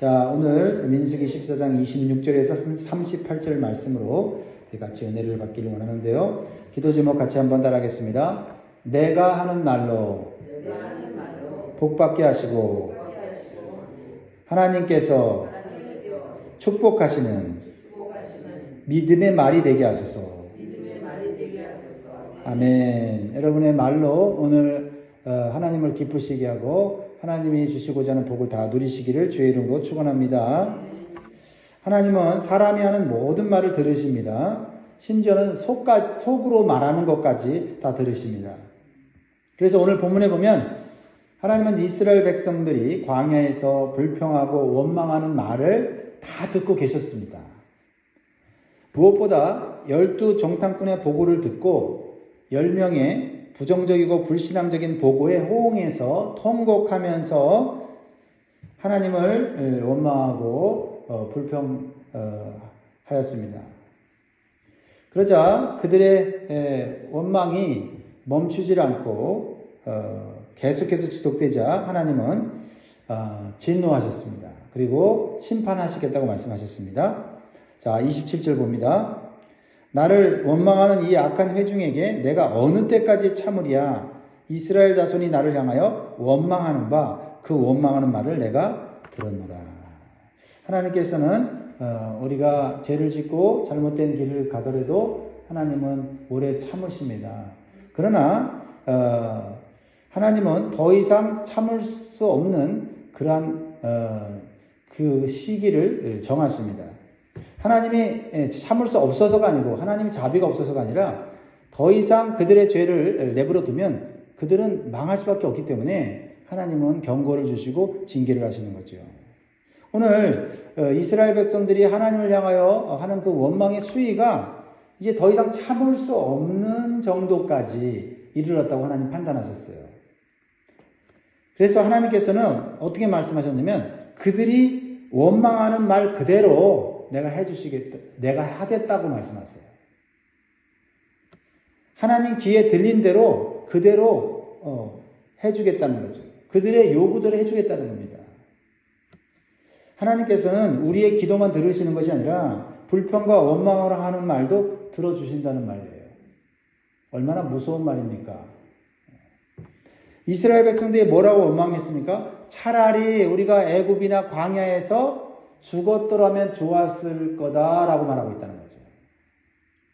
자, 오늘 민수기 14장 26절에서 38절 말씀으로 같이 은혜를 받기를 원하는데요. 기도 제목 같이 한번 따라하겠습니다. 내가 하는 말로 복받게 하시고 하나님께서 축복하시는 믿음의 말이 되게 하소서. 아멘. 여러분의 말로 오늘 하나님을 기쁘시게 하고 하나님이 주시고자 하는 복을 다 누리시기를 주의 이름으로 축원합니다. 하나님은 사람이 하는 모든 말을 들으십니다. 심지어는 속으로 말하는 것까지 다 들으십니다. 그래서 오늘 본문에 보면 하나님은 이스라엘 백성들이 광야에서 불평하고 원망하는 말을 다 듣고 계셨습니다. 무엇보다 12 정탐꾼의 보고를 듣고 10명의 부정적이고 불신앙적인 보고에 호응해서 통곡하면서 하나님을 원망하고 불평하였습니다. 그러자 그들의 원망이 멈추질 않고 계속해서 지속되자 하나님은 진노하셨습니다. 그리고 심판하시겠다고 말씀하셨습니다. 자, 27절 봅니다. 나를 원망하는 이 악한 회중에게 내가 어느 때까지 참으랴. 이스라엘 자손이 나를 향하여 원망하는 바 그 원망하는 말을 내가 들었노라. 하나님께서는 우리가 죄를 짓고 잘못된 길을 가더라도 하나님은 오래 참으십니다. 그러나 하나님은 더 이상 참을 수 없는 그러한 그 시기를 정하십니다. 하나님이 참을 수 없어서가 아니고 하나님이 자비가 없어서가 아니라 더 이상 그들의 죄를 내버려 두면 그들은 망할 수밖에 없기 때문에 하나님은 경고를 주시고 징계를 하시는 거죠. 오늘 이스라엘 백성들이 하나님을 향하여 하는 그 원망의 수위가 이제 더 이상 참을 수 없는 정도까지 이르렀다고 하나님 판단하셨어요. 그래서 하나님께서는 어떻게 말씀하셨냐면 그들이 원망하는 말 그대로 내가 하겠다고 말씀하세요. 하나님 귀에 들린 대로 그대로 해주겠다는 거죠. 그들의 요구대로 해주겠다는 겁니다. 하나님께서는 우리의 기도만 들으시는 것이 아니라 불평과 원망을 하는 말도 들어주신다는 말이에요. 얼마나 무서운 말입니까? 이스라엘 백성들이 뭐라고 원망했습니까? 차라리 우리가 애굽이나 광야에서 죽었더라면 좋았을 거다라고 말하고 있다는 거죠.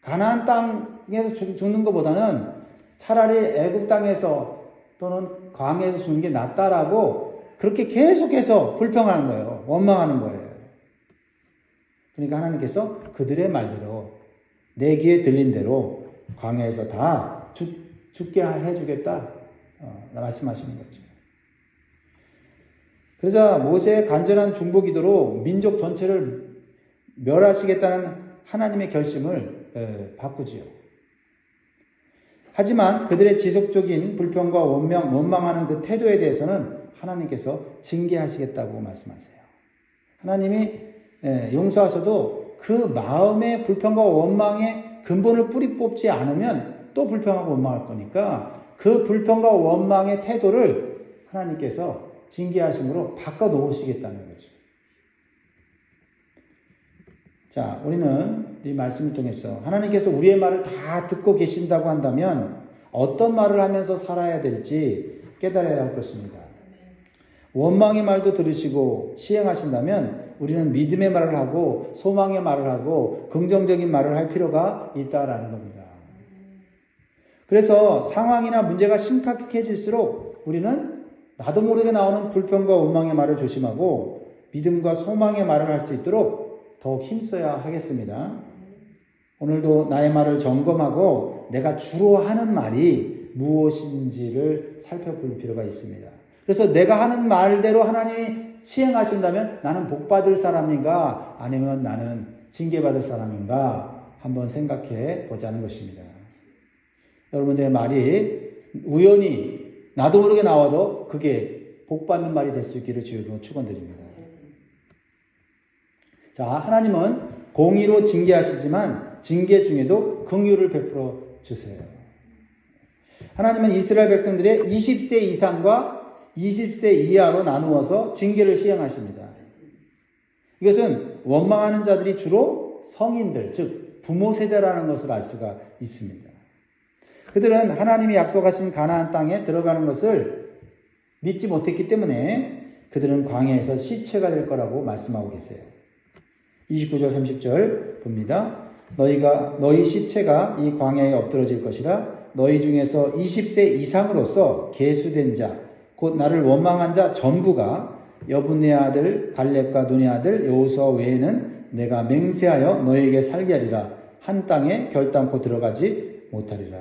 가나안 땅에서 죽는 것보다는 차라리 애굽 땅에서 또는 광야에서 죽는 게 낫다라고 그렇게 계속해서 불평하는 거예요. 원망하는 거예요. 그러니까 하나님께서 그들의 말대로 내 귀에 들린 대로 광야에서 다 죽게 해주겠다 말씀하시는 거죠. 그러자 모세의 간절한 중보기도로 민족 전체를 멸하시겠다는 하나님의 결심을 바꾸지요. 하지만 그들의 지속적인 불평과 원망하는 그 태도에 대해서는 하나님께서 징계하시겠다고 말씀하세요. 하나님이 용서하셔도 그 마음의 불평과 원망의 근본을 뿌리 뽑지 않으면 또 불평하고 원망할 거니까 그 불평과 원망의 태도를 하나님께서 징계하심으로 바꿔놓으시겠다는 거죠. 자, 우리는 이 말씀을 통해서 하나님께서 우리의 말을 다 듣고 계신다고 한다면 어떤 말을 하면서 살아야 될지 깨달아야 할 것입니다. 원망의 말도 들으시고 시행하신다면 우리는 믿음의 말을 하고 소망의 말을 하고 긍정적인 말을 할 필요가 있다라는 겁니다. 그래서 상황이나 문제가 심각해질수록 우리는 나도 모르게 나오는 불평과 원망의 말을 조심하고 믿음과 소망의 말을 할 수 있도록 더욱 힘써야 하겠습니다. 오늘도 나의 말을 점검하고 내가 주로 하는 말이 무엇인지를 살펴볼 필요가 있습니다. 그래서 내가 하는 말대로 하나님이 시행하신다면 나는 복받을 사람인가 아니면 나는 징계받을 사람인가 한번 생각해 보자는 것입니다. 여러분들의 말이 우연히 나도 모르게 나와도 그게 복받는 말이 될 수 있기를 주여로 축원드립니다. 자, 하나님은 공의로 징계하시지만 징계 중에도 긍휼을 베풀어 주세요. 하나님은 이스라엘 백성들의 20세 이상과 20세 이하로 나누어서 징계를 시행하십니다. 이것은 원망하는 자들이 주로 성인들, 즉 부모 세대라는 것을 알 수가 있습니다. 그들은 하나님이 약속하신 가나안 땅에 들어가는 것을 믿지 못했기 때문에 그들은 광야에서 시체가 될 거라고 말씀하고 계세요. 29절 30절 봅니다. 너희 시체가 이 광야에 엎드러질 것이라. 너희 중에서 20세 이상으로서 계수된 자, 곧 나를 원망한 자 전부가 여분네 아들 갈렙과 눈의 아들 여호수아 외에는 내가 맹세하여 너희에게 살게 하리라. 한 땅에 결단코 들어가지 못하리라.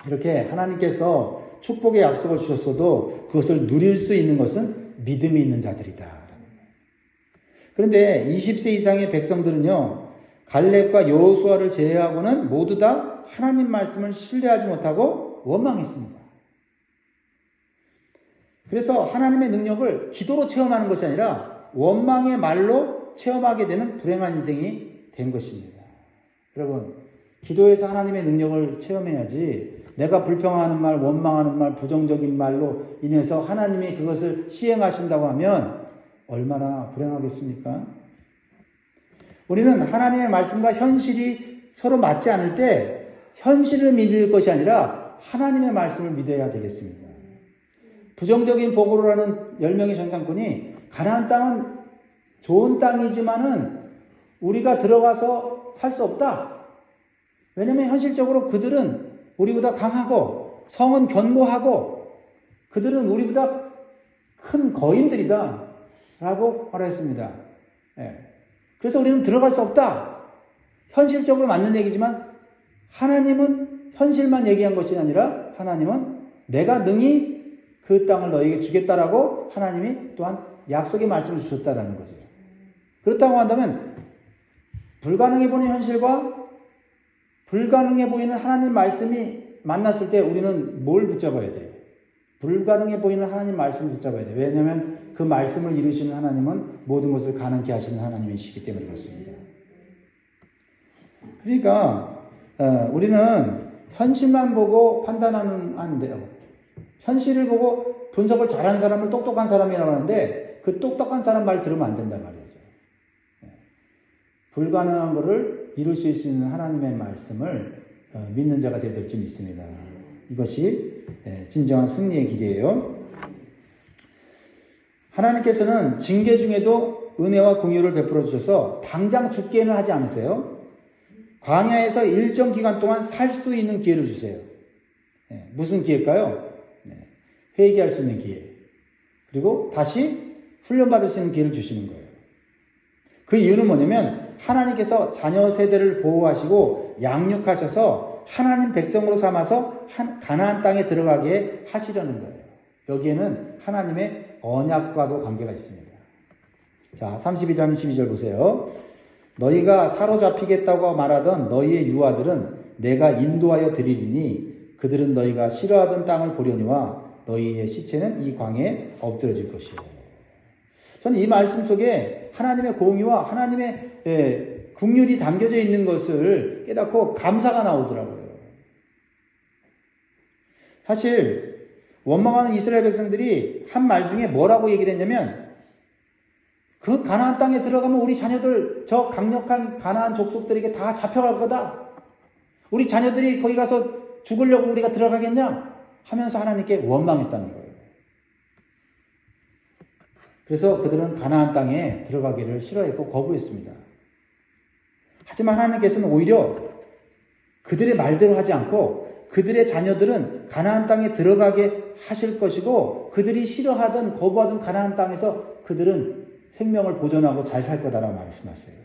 이렇게 하나님께서 축복의 약속을 주셨어도 그것을 누릴 수 있는 것은 믿음이 있는 자들이다. 그런데 20세 이상의 백성들은요, 갈렙과 여호수아를 제외하고는 모두 다 하나님 말씀을 신뢰하지 못하고 원망했습니다. 그래서 하나님의 능력을 기도로 체험하는 것이 아니라 원망의 말로 체험하게 되는 불행한 인생이 된 것입니다. 여러분, 기도에서 하나님의 능력을 체험해야지 내가 불평하는 말, 원망하는 말, 부정적인 말로 인해서 하나님이 그것을 시행하신다고 하면 얼마나 불행하겠습니까? 우리는 하나님의 말씀과 현실이 서로 맞지 않을 때 현실을 믿을 것이 아니라 하나님의 말씀을 믿어야 되겠습니다. 부정적인 보고로라는 10명의 정탐꾼이 가나안 땅은 좋은 땅이지만은 우리가 들어가서 살 수 없다. 왜냐하면 현실적으로 그들은 우리보다 강하고 성은 견고하고 그들은 우리보다 큰 거인들이다 라고 말했습니다. 그래서 우리는 들어갈 수 없다. 현실적으로 맞는 얘기지만 하나님은 현실만 얘기한 것이 아니라 하나님은 내가 능히 그 땅을 너에게 주겠다라고 하나님이 또한 약속의 말씀을 주셨다라는 거죠. 그렇다고 한다면 불가능해 보이는 현실과 불가능해 보이는 하나님 말씀이 만났을 때 우리는 뭘 붙잡아야 돼요? 불가능해 보이는 하나님 말씀을 붙잡아야 돼요. 왜냐하면 그 말씀을 이루시는 하나님은 모든 것을 가능케 하시는 하나님이시기 때문에 그렇습니다. 그러니까 우리는 현실만 보고 판단하는 안 돼요. 현실을 보고 분석을 잘하는 사람을 똑똑한 사람이라고 하는데 그 똑똑한 사람 말 들으면 안 된단 말이죠. 불가능한 것을 이룰 수 있는 하나님의 말씀을 믿는 자가 되어야 될 줄 믿습니다. 이것이 진정한 승리의 길이에요. 하나님께서는 징계 중에도 은혜와 공유를 베풀어 주셔서 당장 죽게는 하지 않으세요. 광야에서 일정 기간 동안 살 수 있는 기회를 주세요. 무슨 기회일까요? 회개할 수 있는 기회. 그리고 다시 훈련받을 수 있는 기회를 주시는 거예요. 그 이유는 뭐냐면 하나님께서 자녀 세대를 보호하시고 양육하셔서 하나님 백성으로 삼아서 가나안 땅에 들어가게 하시려는 거예요. 여기에는 하나님의 언약과도 관계가 있습니다. 자, 32절 12절 보세요. 너희가 사로잡히겠다고 말하던 너희의 유아들은 내가 인도하여 드리리니 그들은 너희가 싫어하던 땅을 보려니와 너희의 시체는 이 광야에 엎드려질 것이요. 저는 이 말씀 속에 하나님의 공의와 하나님의 긍휼이 담겨져 있는 것을 깨닫고 감사가 나오더라고요. 사실 원망하는 이스라엘 백성들이 한 말 중에 뭐라고 얘기를 했냐면 그 가나안 땅에 들어가면 우리 자녀들 저 강력한 가나안 족속들에게 다 잡혀갈 거다. 우리 자녀들이 거기 가서 죽으려고 우리가 들어가겠냐? 하면서 하나님께 원망했다는 거예요. 그래서 그들은 가나안 땅에 들어가기를 싫어했고 거부했습니다. 하지만 하나님께서는 오히려 그들의 말대로 하지 않고 그들의 자녀들은 가나안 땅에 들어가게 하실 것이고 그들이 싫어하던 거부하던 가나안 땅에서 그들은 생명을 보존하고 잘 살 거다라고 말씀하셨어요.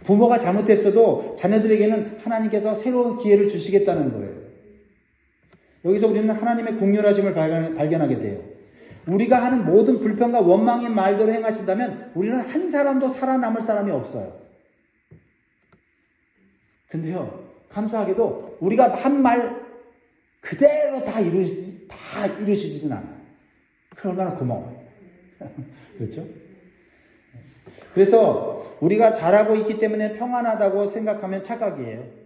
부모가 잘못했어도 자녀들에게는 하나님께서 새로운 기회를 주시겠다는 거예요. 여기서 우리는 하나님의 긍휼하심을 발견하게 돼요. 우리가 하는 모든 불평과 원망의 말대로 행하신다면 우리는 한 사람도 살아남을 사람이 없어요. 근데요, 감사하게도 우리가 한 말 그대로 다 이루시지는 않아요. 그 얼마나 고마워요. 그렇죠? 그래서 우리가 잘하고 있기 때문에 평안하다고 생각하면 착각이에요.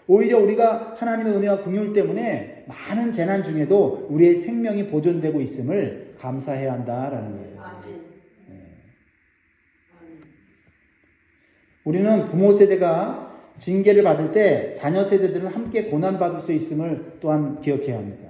오히려 우리가 하나님의 은혜와 긍휼 때문에 많은 재난 중에도 우리의 생명이 보존되고 있음을 감사해야 한다라는 거예요. 우리는 부모 세대가 징계를 받을 때 자녀 세대들은 함께 고난받을 수 있음을 또한 기억해야 합니다.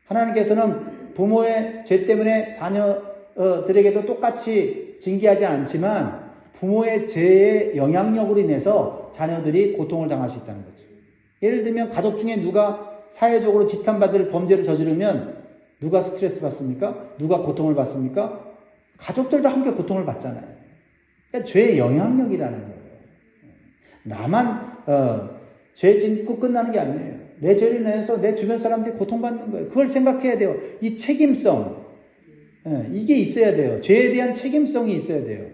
하나님께서는 부모의 죄 때문에 자녀들에게도 똑같이 징계하지 않지만 부모의 죄의 영향력으로 인해서 자녀들이 고통을 당할 수 있다는 거죠. 예를 들면 가족 중에 누가 사회적으로 지탄받을 범죄를 저지르면 누가 스트레스 받습니까? 누가 고통을 받습니까? 가족들도 함께 고통을 받잖아요. 그러니까 죄의 영향력이라는 거예요. 나만 죄 짓고 끝나는 게 아니에요. 내 죄를 인해서 내 주변 사람들이 고통받는 거예요. 그걸 생각해야 돼요. 이 책임성, 이게 있어야 돼요. 죄에 대한 책임성이 있어야 돼요.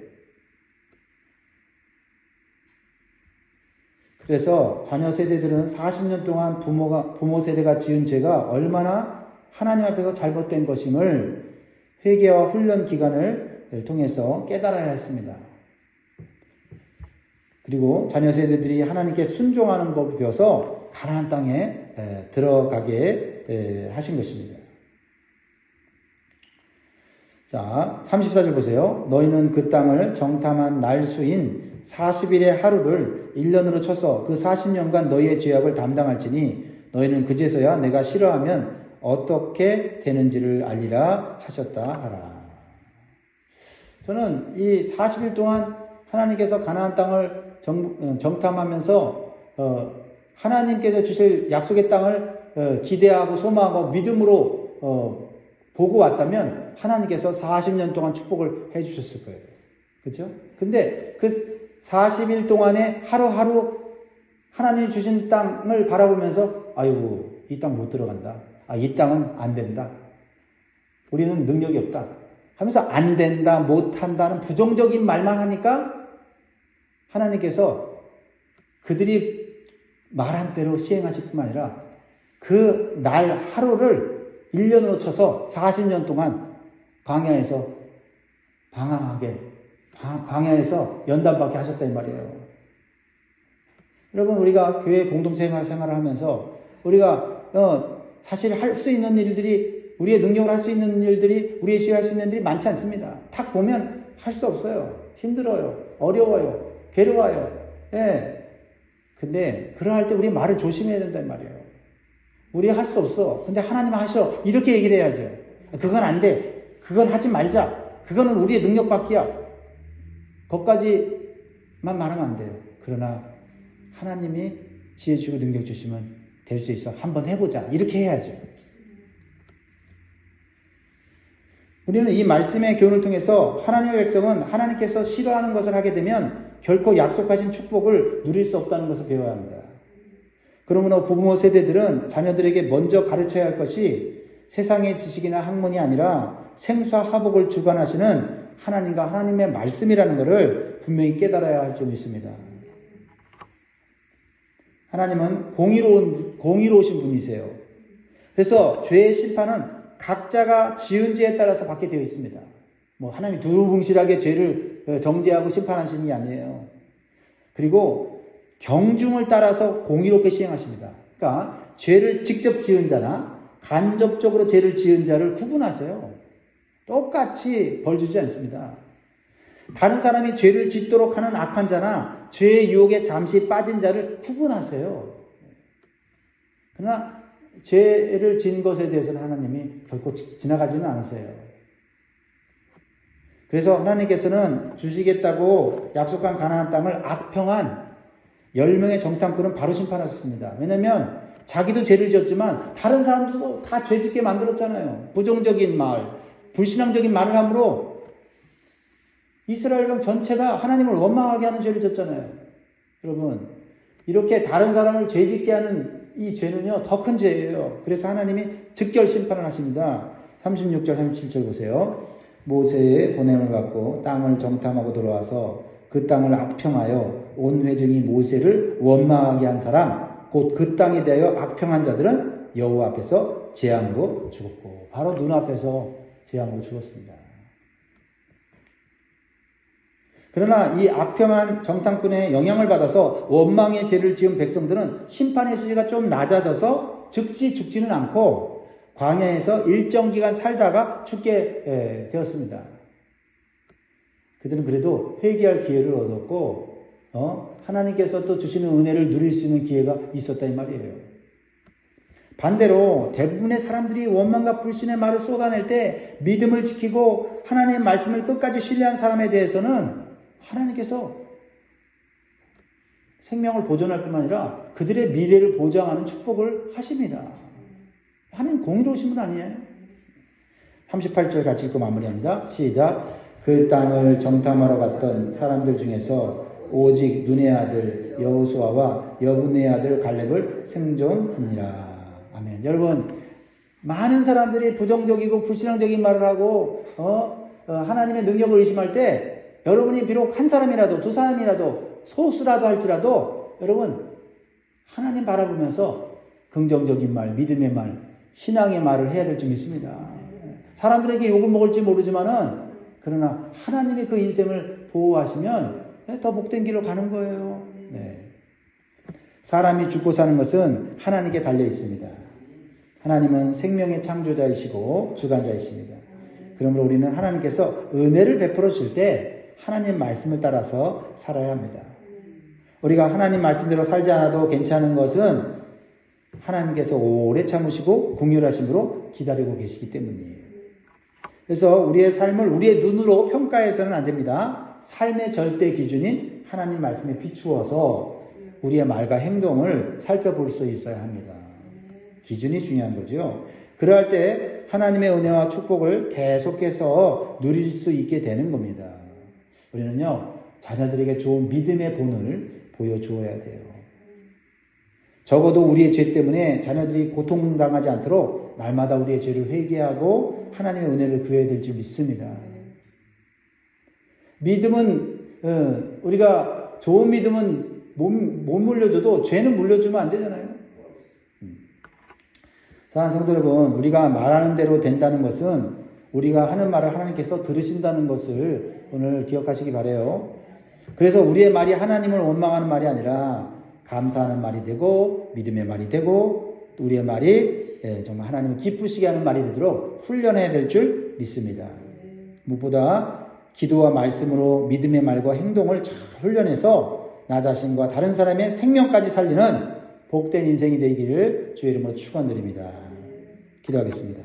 그래서 자녀 세대들은 40년 동안 부모 세대가 지은 죄가 얼마나 하나님 앞에서 잘못된 것임을 회개와 훈련 기간을 통해서 깨달아야 했습니다. 그리고 자녀 세대들이 하나님께 순종하는 법을 배워서 가나안 땅에 들어가게 하신 것입니다. 자, 34절 보세요. 너희는 그 땅을 정탐한 날수인 40일의 하루를 1년으로 쳐서 그 40년간 너희의 죄악을 담당할지니 너희는 그제서야 내가 싫어하면 어떻게 되는지를 알리라 하셨다 하라. 저는 이 40일 동안 하나님께서 가나안 땅을 정탐하면서 하나님께서 주실 약속의 땅을 기대하고 소망하고 믿음으로 보고 왔다면 하나님께서 40년 동안 축복을 해주셨을 거예요. 그렇죠? 근데 그 40일 동안에 하루하루 하나님이 주신 땅을 바라보면서 아이고 이 땅 못 들어간다. 이 땅은 안 된다. 우리는 능력이 없다. 하면서 안 된다, 못 한다는 부정적인 말만 하니까 하나님께서 그들이 말한 대로 시행하실 뿐만 아니라 그 날 하루를 1년으로 쳐서 40년 동안 광야에서 광야에서 연단받게 하셨다 이 말이에요. 여러분 우리가 교회 공동체 생활을 하면서 우리가 사실 할 수 있는 일들이 우리의 능력으로 할 수 있는 일들이 우리의 시에 할 수 있는 일들이 많지 않습니다. 탁 보면 할 수 없어요. 힘들어요. 어려워요. 괴로워요. 예. 근데 그러할 때 우리 말을 조심해야 된단 말이에요. 우리 할 수 없어. 근데 하나님 하셔. 이렇게 얘기를 해야죠. 그건 안 돼. 그건 하지 말자. 그거는 우리의 능력 밖이야. 거기까지만 말하면 안 돼요. 그러나 하나님이 지혜 주고 능력 주시면 될 수 있어. 한번 해보자. 이렇게 해야죠. 우리는 이 말씀의 교훈을 통해서 하나님의 백성은 하나님께서 싫어하는 것을 하게 되면 결코 약속하신 축복을 누릴 수 없다는 것을 배워야 합니다. 그러므로 부모 세대들은 자녀들에게 먼저 가르쳐야 할 것이 세상의 지식이나 학문이 아니라 생사 화복을 주관하시는 하나님과 하나님의 말씀이라는 것을 분명히 깨달아야 할 점이 있습니다. 하나님은 공의로우신 분이세요. 그래서 죄의 심판은 각자가 지은 죄에 따라서 받게 되어 있습니다. 하나님이 두루뭉실하게 죄를 정죄하고 심판하시는 게 아니에요. 그리고 경중을 따라서 공의롭게 시행하십니다. 그러니까 죄를 직접 지은 자나 간접적으로 죄를 지은 자를 구분하세요. 똑같이 벌 주지 않습니다. 다른 사람이 죄를 짓도록 하는 악한 자나 죄의 유혹에 잠시 빠진 자를 구분하세요. 그러나 죄를 지은 것에 대해서는 하나님이 결코 지나가지는 않으세요. 그래서 하나님께서는 주시겠다고 약속한 가나안 땅을 악평한 10명의 정탐꾼은 바로 심판하셨습니다. 왜냐하면 자기도 죄를 지었지만 다른 사람들도 다 죄 짓게 만들었잖아요. 부정적인 말, 불신앙적인 말을 함으로 이스라엘령 전체가 하나님을 원망하게 하는 죄를 졌잖아요. 여러분, 이렇게 다른 사람을 죄 짓게 하는 이 죄는요, 더 큰 죄예요. 그래서 하나님이 즉결 심판을 하십니다. 36절, 37절 보세요. 모세의 보냄을 받고 땅을 정탐하고 돌아와서 그 땅을 악평하여 온 회중이 모세를 원망하게 한 사람, 곧 그 땅에 대하여 악평한 자들은 여호와 앞에서 재앙으로 죽었고, 바로 눈앞에서 재앙으로 죽었습니다. 그러나 이 악평한 정탐꾼의 영향을 받아서 원망의 죄를 지은 백성들은 심판의 수위가 좀 낮아져서 즉시 죽지는 않고 광야에서 일정 기간 살다가 죽게 되었습니다. 그들은 그래도 회개할 기회를 얻었고 하나님께서 또 주시는 은혜를 누릴 수 있는 기회가 있었다 이 말이에요. 반대로 대부분의 사람들이 원망과 불신의 말을 쏟아낼 때 믿음을 지키고 하나님의 말씀을 끝까지 신뢰한 사람에 대해서는 하나님께서 생명을 보존할 뿐만 아니라 그들의 미래를 보장하는 축복을 하십니다. 하나님 공의로우신 분 아니에요? 38절 같이 읽고 마무리합니다. 시작. 그 땅을 정탐하러 갔던 사람들 중에서 오직 눈의 아들 여호수아와 여분의 아들 갈렙을 생존하니라. 아멘. 여러분, 많은 사람들이 부정적이고 불신앙적인 말을 하고 하나님의 능력을 의심할 때 여러분이 비록 한 사람이라도 두 사람이라도 소수라도 할지라도 여러분 하나님 바라보면서 긍정적인 말, 믿음의 말, 신앙의 말을 해야 될 줄 믿습니다. 사람들에게 욕을 먹을지 모르지만은 그러나 하나님이 그 인생을 보호하시면 더 복된 길로 가는 거예요. 네. 사람이 죽고 사는 것은 하나님께 달려 있습니다. 하나님은 생명의 창조자이시고 주관자이십니다. 그러므로 우리는 하나님께서 은혜를 베풀어 줄 때 하나님 말씀을 따라서 살아야 합니다. 우리가 하나님 말씀대로 살지 않아도 괜찮은 것은 하나님께서 오래 참으시고 긍휼하심으로 기다리고 계시기 때문이에요. 그래서 우리의 삶을 우리의 눈으로 평가해서는 안 됩니다. 삶의 절대 기준인 하나님 말씀에 비추어서 우리의 말과 행동을 살펴볼 수 있어야 합니다. 기준이 중요한 거죠. 그러할 때 하나님의 은혜와 축복을 계속해서 누릴 수 있게 되는 겁니다. 우리는요, 자녀들에게 좋은 믿음의 본을 보여주어야 돼요. 적어도 우리의 죄 때문에 자녀들이 고통당하지 않도록 날마다 우리의 죄를 회개하고 하나님의 은혜를 구해야 될 줄 믿습니다. 믿음은 우리가 좋은 믿음은 못 물려줘도 죄는 물려주면 안 되잖아요. 사랑하는 성도 여러분, 우리가 말하는 대로 된다는 것은 우리가 하는 말을 하나님께서 들으신다는 것을 오늘 기억하시기 바라요. 그래서 우리의 말이 하나님을 원망하는 말이 아니라 감사하는 말이 되고 믿음의 말이 되고 우리의 말이 정말 하나님을 기쁘시게 하는 말이 되도록 훈련해야 될 줄 믿습니다. 무엇보다 기도와 말씀으로 믿음의 말과 행동을 잘 훈련해서 나 자신과 다른 사람의 생명까지 살리는 복된 인생이 되기를 주의 이름으로 축원드립니다. 기도하겠습니다.